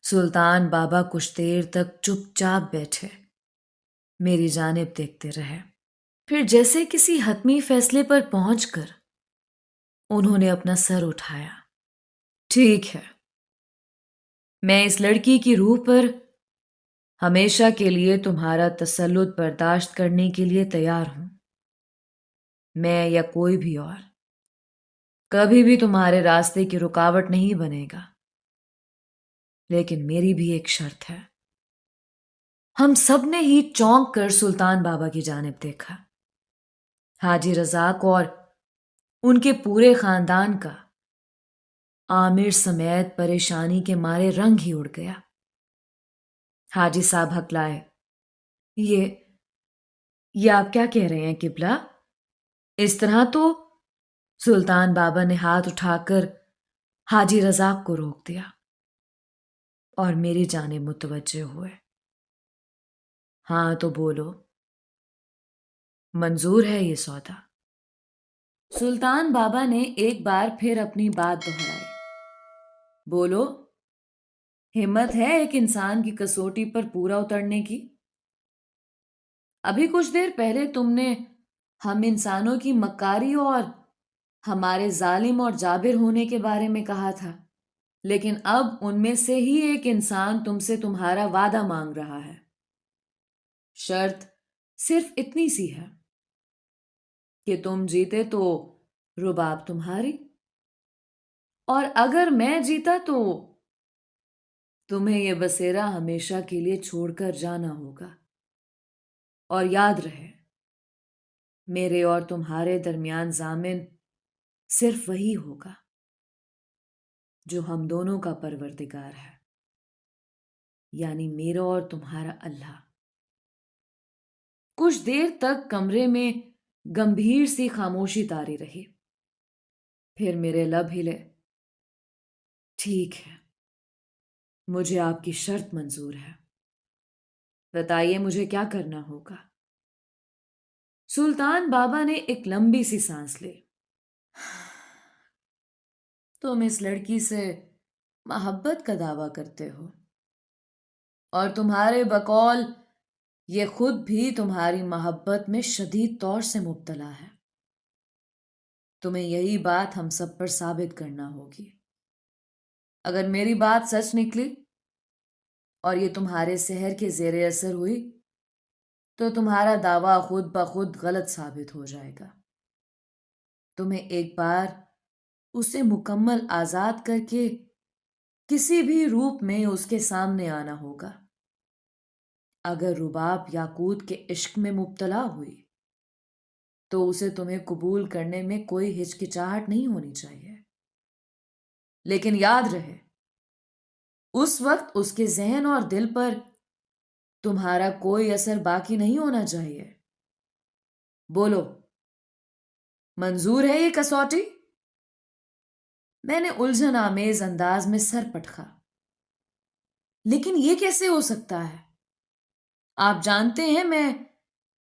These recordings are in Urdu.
سلطان بابا کچھ دیر تک چپ چاپ بیٹھے، میری جانب دیکھتے رہے۔ پھر جیسے کسی حتمی فیصلے پر پہنچ کر انہوں نے اپنا سر اٹھایا۔ ٹھیک ہے، میں اس لڑکی کی روح پر ہمیشہ کے لیے تمہارا تسلط برداشت کرنے کے لیے تیار ہوں۔ میں یا کوئی بھی اور کبھی بھی تمہارے راستے کی رکاوٹ نہیں بنے گا، لیکن میری بھی ایک شرط ہے۔ ہم سب نے ہی چونک کر سلطان بابا کی جانب دیکھا۔ حاجی رزاق اور ان کے پورے خاندان کا عامر سمیت پریشانی کے مارے رنگ ہی اڑ گیا۔ حاجی صاحب ہکلائے، یہ آپ کیا کہہ رہے ہیں قبلہ؟ اس طرح تو… سلطان بابا نے ہاتھ اٹھا کر حاجی رزاق کو روک دیا اور میری جانب متوجہ ہوئے۔ ہاں تو بولو، منظور ہے یہ سودا؟ سلطان بابا نے ایک بار پھر اپنی بات دہرائی۔ بولو، ہمت ہے ایک انسان کی کسوٹی پر پورا اترنے کی؟ ابھی کچھ دیر پہلے تم نے ہم انسانوں کی مکاری اور ہمارے ظالم اور جابر ہونے کے بارے میں کہا تھا، لیکن اب ان میں سے ہی ایک انسان تم سے تمہارا وعدہ مانگ رہا ہے۔ شرط صرف اتنی سی ہے کہ تم جیتے تو رباب تمہاری، اور اگر میں جیتا تو تمہیں یہ بسیرا ہمیشہ کے لیے چھوڑ کر جانا ہوگا۔ اور یاد رہے، میرے اور تمہارے درمیان ضامن صرف وہی ہوگا جو ہم دونوں کا پروردگار ہے، یعنی میرا اور تمہارا اللہ۔ کچھ دیر تک کمرے میں گمبھیر سی خاموشی طاری رہی، پھر میرے لب ہلے۔ ٹھیک ہے، مجھے آپ کی شرط منظور ہے، بتائیے مجھے کیا کرنا ہوگا؟ سلطان بابا نے ایک لمبی سی سانس لی۔ تم اس لڑکی سے محبت کا دعویٰ کرتے ہو، اور تمہارے بقول یہ خود بھی تمہاری محبت میں شدید طور سے مبتلا ہے۔ تمہیں یہی بات ہم سب پر ثابت کرنا ہوگی۔ اگر میری بات سچ نکلی اور یہ تمہارے سحر کے زیر اثر ہوئی تو تمہارا دعویٰ خود بخود غلط ثابت ہو جائے گا۔ تمہیں ایک بار اسے مکمل آزاد کر کے کسی بھی روپ میں اس کے سامنے آنا ہوگا۔ اگر رباب یاقوت کے عشق میں مبتلا ہوئی تو اسے تمہیں قبول کرنے میں کوئی ہچکچاہٹ نہیں ہونی چاہیے، لیکن یاد رہے، اس وقت اس کے ذہن اور دل پر تمہارا کوئی اثر باقی نہیں ہونا چاہیے۔ بولو، منظور ہے یہ کسوٹی؟ میں نے الجھن آمیز انداز میں سر پٹخا۔ لیکن یہ کیسے ہو سکتا ہے؟ آپ جانتے ہیں میں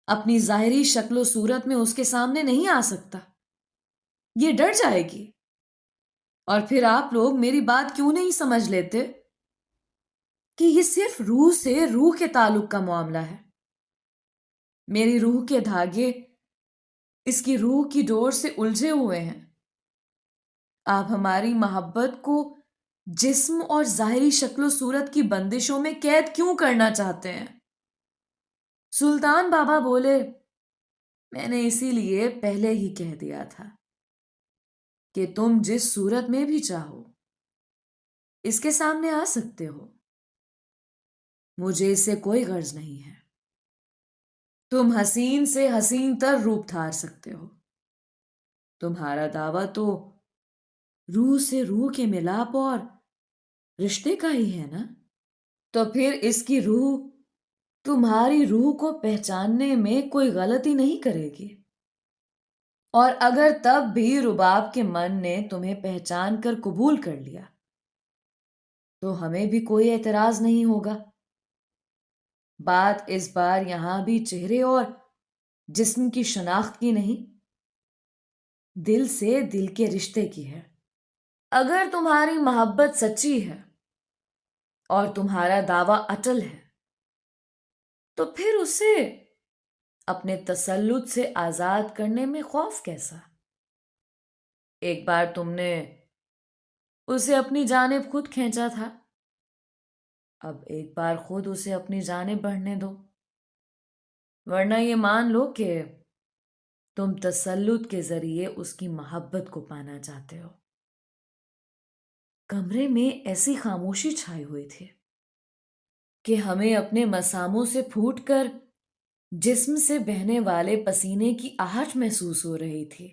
اپنی ظاہری شکل و صورت میں اس کے سامنے نہیں آ سکتا، یہ ڈر جائے گی۔ اور پھر آپ لوگ میری بات کیوں نہیں سمجھ لیتے کہ یہ صرف روح سے روح کے تعلق کا معاملہ ہے۔ میری روح کے دھاگے اس کی روح کی ڈور سے الجھے ہوئے ہیں۔ آپ ہماری محبت کو جسم اور ظاہری شکل و صورت کی بندشوں میں قید کیوں کرنا چاہتے ہیں؟ سلطان بابا بولے، میں نے اسی لیے پہلے ہی کہہ دیا تھا کہ تم جس صورت میں بھی چاہو اس کے سامنے آ سکتے ہو، مجھے اس سے کوئی غرض نہیں ہے۔ تم حسین سے حسین تر روپ دھار سکتے ہو، تمہارا دعویٰ تو روح سے روح کے ملاپ اور رشتے کا ہی ہے نا؟ تو پھر اس کی روح تمہاری روح کو پہچاننے میں کوئی غلطی نہیں کرے گی، اور اگر تب بھی رباب کے من نے تمہیں پہچان کر قبول کر لیا تو ہمیں بھی کوئی اعتراض نہیں ہوگا۔ بات اس بار یہاں بھی چہرے اور جسم کی شناخت کی نہیں، دل سے دل کے رشتے کی ہے۔ اگر تمہاری محبت سچی ہے اور تمہارا دعویٰ اٹل ہے، تو پھر اسے اپنے تسلط سے آزاد کرنے میں خوف کیسا؟ ایک بار تم نے اسے اپنی جانب خود کھینچا تھا، اب ایک بار خود اسے اپنی جانب بڑھنے دو، ورنہ یہ مان لو کہ تم تسلط کے ذریعے اس کی محبت کو پانا چاہتے ہو۔ کمرے میں ایسی خاموشی چھائی ہوئی تھی کہ ہمیں اپنے مساموں سے پھوٹ کر جسم سے بہنے والے پسینے کی آہٹ محسوس ہو رہی تھی۔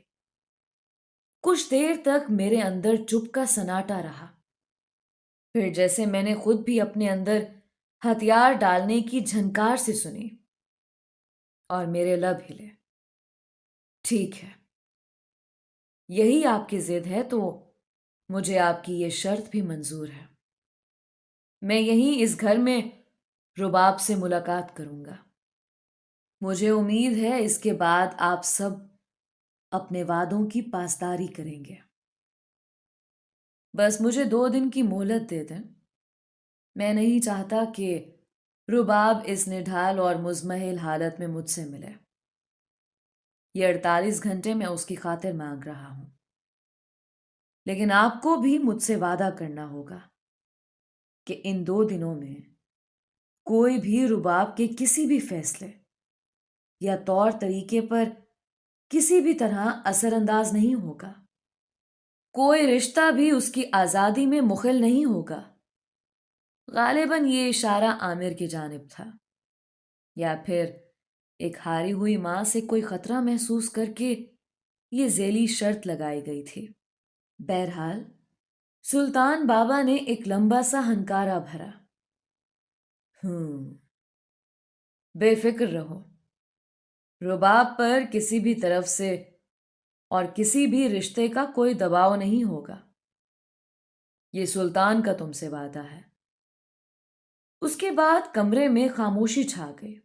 کچھ دیر تک میرے اندر چپ کا سناٹا رہا، پھر جیسے میں نے خود بھی اپنے اندر ہتھیار ڈالنے کی جھنکار سے سنی، اور میرے لب ہلے۔ ٹھیک ہے، یہی آپ کی ضد ہے تو مجھے آپ کی یہ شرط بھی منظور ہے۔ میں یہیں اس گھر میں رباب سے ملاقات کروں گا۔ مجھے امید ہے اس کے بعد آپ سب اپنے وعدوں کی پاسداری کریں گے۔ بس مجھے 2 دن کی مہلت دے دیں۔ میں نہیں چاہتا کہ رباب اس نڈھال اور مزمحل حالت میں مجھ سے ملے۔ یہ 48 گھنٹے میں اس کی خاطر مانگ رہا ہوں، لیکن آپ کو بھی مجھ سے وعدہ کرنا ہوگا کہ ان 2 دنوں میں کوئی بھی رباب کے کسی بھی فیصلے یا طور طریقے پر کسی بھی طرح اثر انداز نہیں ہوگا۔ کوئی رشتہ بھی اس کی آزادی میں مخل نہیں ہوگا۔ غالباً یہ اشارہ عامر کی جانب تھا، یا پھر ایک ہاری ہوئی ماں سے کوئی خطرہ محسوس کر کے یہ ذیلی شرط لگائی گئی تھی۔ بہرحال سلطان بابا نے ایک لمبا سا ہنکارا بھرا۔ بے فکر رہو، رباب پر کسی بھی طرف سے اور کسی بھی رشتے کا کوئی دباؤ نہیں ہوگا۔ یہ سلطان کا تم سے وعدہ ہے۔ اس کے بعد کمرے میں خاموشی چھا گئی،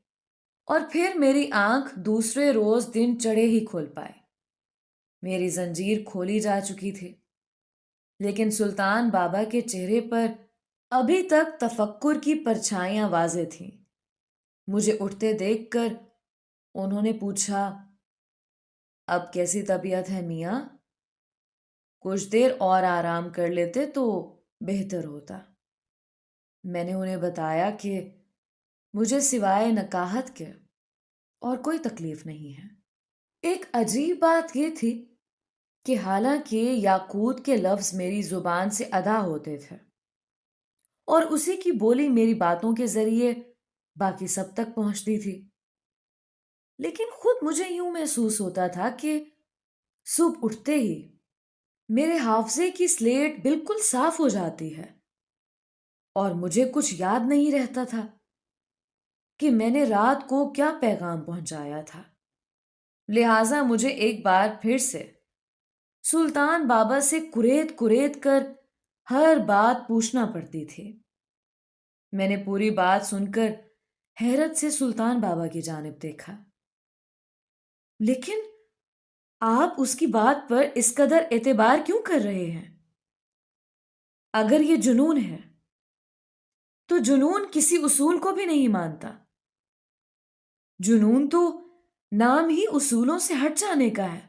اور پھر میری آنکھ دوسرے روز دن چڑھے ہی کھول پائے۔ میری زنجیر کھولی جا چکی تھی، لیکن سلطان بابا کے چہرے پر ابھی تک تفکر کی پرچھائیاں واضح تھیں۔ مجھے اٹھتے دیکھ کر انہوں نے پوچھا، اب کیسی طبیعت ہے میاں؟ کچھ دیر اور آرام کر لیتے تو بہتر ہوتا۔ میں نے انہیں بتایا کہ مجھے سوائے نکاہت کے اور کوئی تکلیف نہیں ہے۔ ایک عجیب بات یہ تھی کہ حالانکہ یاقوت کے لفظ میری زبان سے ادا ہوتے تھے اور اسی کی بولی میری باتوں کے ذریعے باقی سب تک پہنچتی تھی، لیکن خود مجھے یوں محسوس ہوتا تھا کہ صبح اٹھتے ہی میرے حافظے کی سلیٹ بالکل صاف ہو جاتی ہے، اور مجھے کچھ یاد نہیں رہتا تھا کہ میں نے رات کو کیا پیغام پہنچایا تھا۔ لہٰذا مجھے ایک بار پھر سے سلطان بابا سے کریت کریت کر ہر بات پوچھنا پڑتی تھی۔ میں نے پوری بات سن کر حیرت سے سلطان بابا کی جانب دیکھا۔ لیکن آپ اس کی بات پر اس قدر اعتبار کیوں کر رہے ہیں؟ اگر یہ جنون ہے تو جنون کسی اصول کو بھی نہیں مانتا۔ جنون تو نام ہی اصولوں سے ہٹ جانے کا ہے۔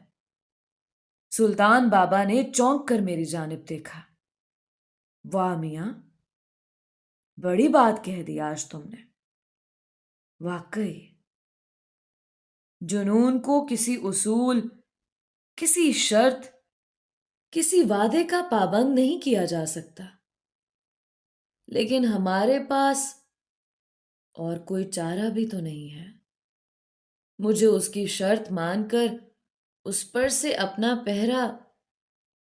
سلطان بابا نے چونک کر میری جانب دیکھا۔ واہ میاں، بڑی بات کہہ دی آج تم نے۔ واقعی جنون کو کسی اصول، کسی شرط، کسی وعدے کا پابند نہیں کیا جا سکتا، لیکن ہمارے پاس اور کوئی چارہ بھی تو نہیں ہے۔ مجھے اس کی شرط مان کر اس پر سے اپنا پہرا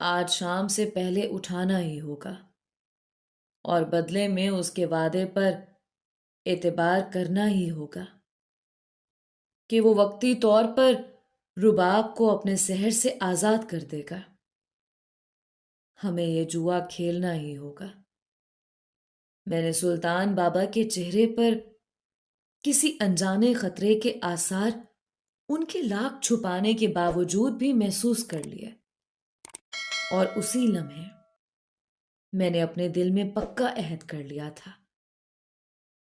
آج شام سے پہلے اٹھانا ہی ہوگا، اور بدلے میں اس کے وعدے پر اعتبار کرنا ہی ہوگا کہ وہ وقتی طور پر رباب کو اپنے سحر سے آزاد کر دے گا۔ ہمیں یہ جوا کھیلنا ہی ہوگا۔ میں نے سلطان بابا کے چہرے پر کسی انجانے خطرے کے آثار ان کے لاکھ چھپانے کے باوجود بھی محسوس کر لیے، اور اسی لمحے میں نے اپنے دل میں پکا عہد کر لیا تھا